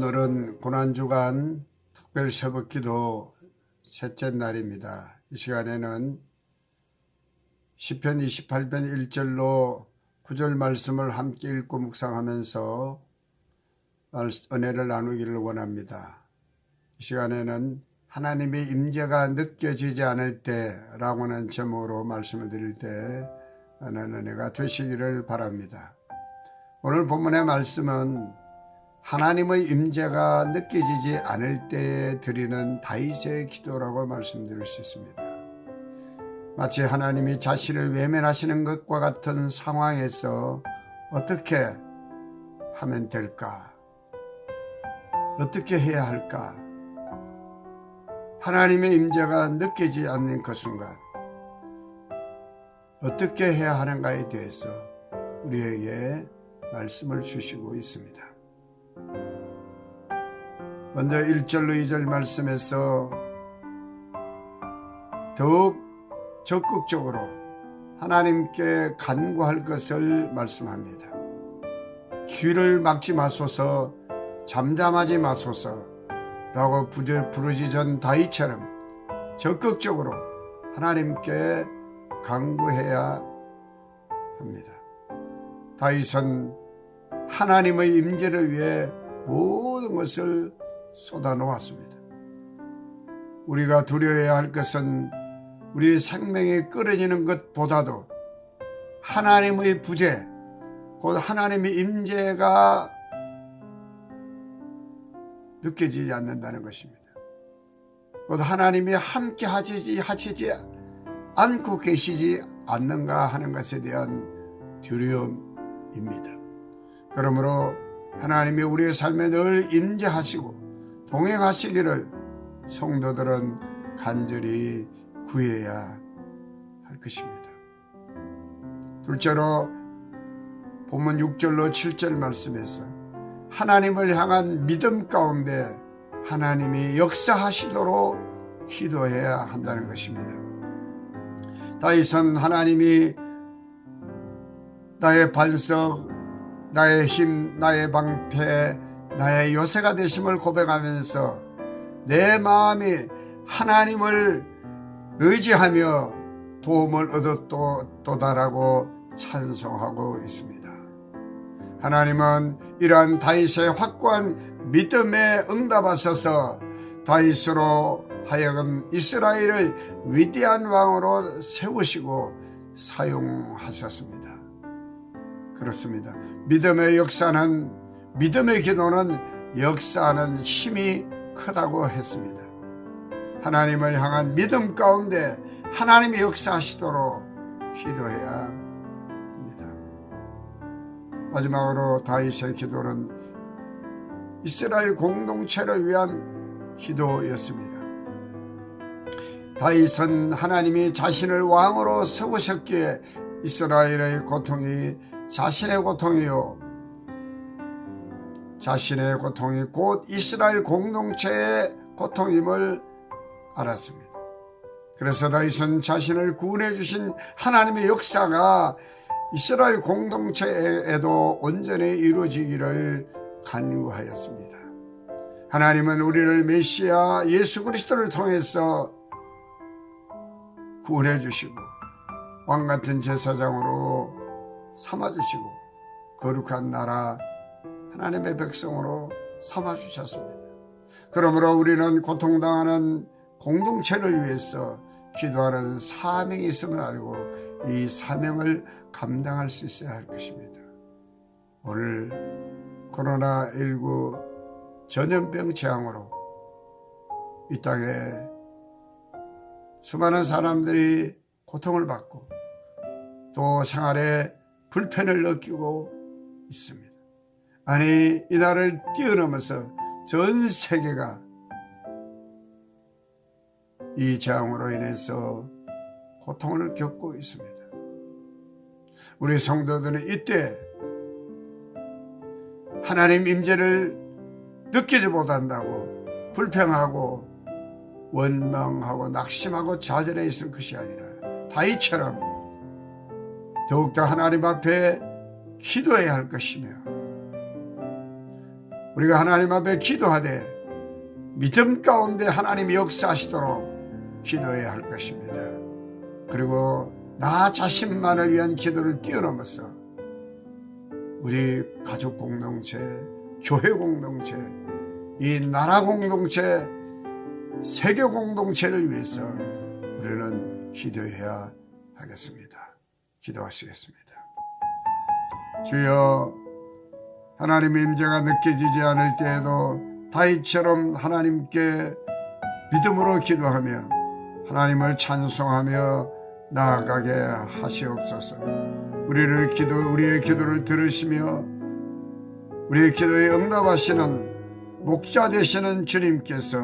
오늘은 고난주간 특별 새벽기도 셋째 날입니다. 이 시간에는 시편 28편 1절로 9절 말씀을 함께 읽고 묵상하면서 은혜를 나누기를 원합니다. 이 시간에는 하나님의 임재가 느껴지지 않을 때라고 하는 제목으로 말씀을 드릴 때 하는 은혜가 되시기를 바랍니다. 오늘 본문의 말씀은 하나님의 임재가 느껴지지 않을 때에 드리는 다윗의 기도라고 말씀드릴 수 있습니다. 마치 하나님이 자신을 외면하시는 것과 같은 상황에서 어떻게 하면 될까? 어떻게 해야 할까? 하나님의 임재가 느껴지지 않는 그 순간 어떻게 해야 하는가에 대해서 우리에게 말씀을 주시고 있습니다. 먼저 1절로 2절 말씀에서 더욱 적극적으로 하나님께 간구할 것을 말씀합니다. 귀를 막지 마소서, 잠잠하지 마소서 라고 부르짖은 다윗처럼 적극적으로 하나님께 간구해야 합니다. 다윗은 하나님의 임재를 위해 모든 것을 쏟아놓았습니다. 우리가 두려워해야 할 것은 우리 생명이 끊어지는 것보다도 하나님의 부재, 곧 하나님의 임재가 느껴지지 않는다는 것입니다. 곧 하나님이 함께 하시지 않고 계시지 않는가 하는 것에 대한 두려움입니다. 그러므로 하나님이 우리의 삶에 늘 임재하시고 동행하시기를 성도들은 간절히 구해야 할 것입니다. 둘째로 본문 6절로 7절 말씀에서 하나님을 향한 믿음 가운데 하나님이 역사하시도록 기도해야 한다는 것입니다. 다윗은 하나님이 나의 반석, 나의 힘, 나의 방패, 나의 요새가 되심을 고백하면서 내 마음이 하나님을 의지하며 도움을 얻었도다라고 찬송하고 있습니다. 하나님은 이러한 다윗의 확고한 믿음에 응답하셔서 다윗으로 하여금 이스라엘을 위대한 왕으로 세우시고 사용하셨습니다. 그렇습니다. 믿음의 기도는 역사하는 힘이 크다고 했습니다. 하나님을 향한 믿음 가운데 하나님이 역사하시도록 기도해야 합니다. 마지막으로 다윗의 기도는 이스라엘 공동체를 위한 기도였습니다. 다윗은 하나님이 자신을 왕으로 세우셨기에 이스라엘의 고통이 자신의 고통이요, 자신의 고통이 곧 이스라엘 공동체의 고통임을 알았습니다. 그래서 다윗은 자신을 구원해 주신 하나님의 역사가 이스라엘 공동체에도 온전히 이루어지기를 간구하였습니다. 하나님은 우리를 메시아 예수 그리스도를 통해서 구원해 주시고 왕같은 제사장으로 삼아주시고 거룩한 나라 하나님의 백성으로 삼아주셨습니다. 그러므로 우리는 고통당하는 공동체를 위해서 기도하는 사명이 있음을 알고 이 사명을 감당할 수 있어야 할 것입니다. 오늘 코로나19 전염병 재앙으로 이 땅에 수많은 사람들이 고통을 받고 또 생활에 불편을 느끼고 있습니다. 아니, 이날을 뛰어넘어서 전 세계가 이 재앙으로 인해서 고통을 겪고 있습니다. 우리 성도들은 이때 하나님 임재를 느끼지 못한다고 불평하고 원망하고 낙심하고 좌절해 있을 것이 아니라 다윗처럼 더욱더 하나님 앞에 기도해야 할 것이며 우리가 하나님 앞에 기도하되 믿음 가운데 하나님이 역사하시도록 기도해야 할 것입니다. 그리고 나 자신만을 위한 기도를 뛰어넘어서 우리 가족 공동체, 교회 공동체, 이 나라 공동체, 세계 공동체를 위해서 우리는 기도해야 하겠습니다. 기도하시겠습니다. 주여, 하나님의 임재가 느껴지지 않을 때에도 다윗처럼 하나님께 믿음으로 기도하며 하나님을 찬송하며 나아가게 하시옵소서. 우리의 기도를 들으시며 우리의 기도에 응답하시는 목자 되시는 주님께서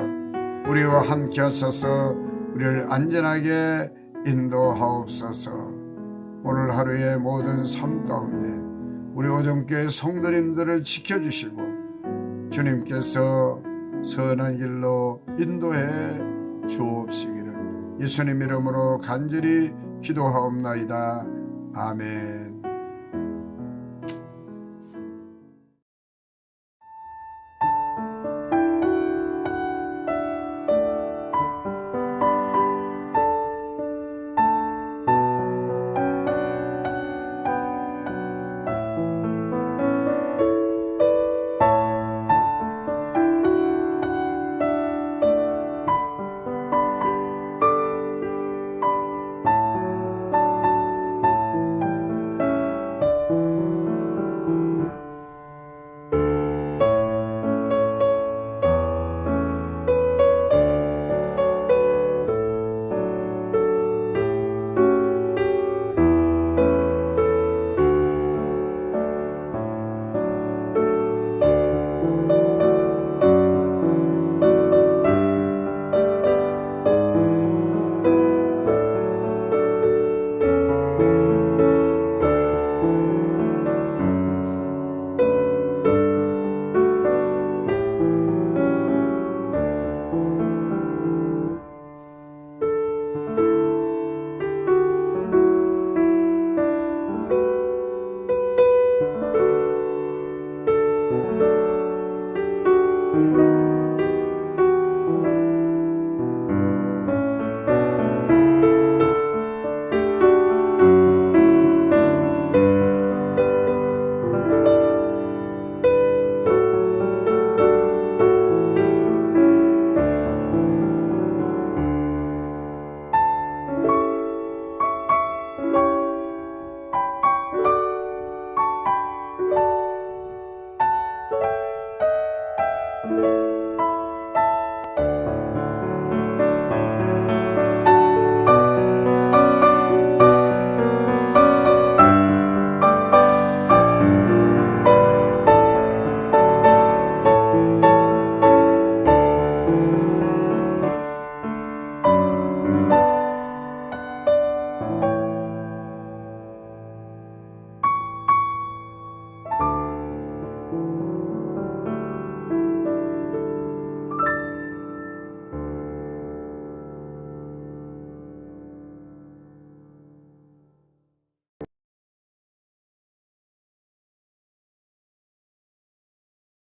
우리와 함께 하셔서 우리를 안전하게 인도하옵소서. 오늘 하루의 모든 삶 가운데 우리 오정교회 성도님들을 지켜주시고 주님께서 선한 길로 인도해 주옵시기를 예수님 이름으로 간절히 기도하옵나이다. 아멘.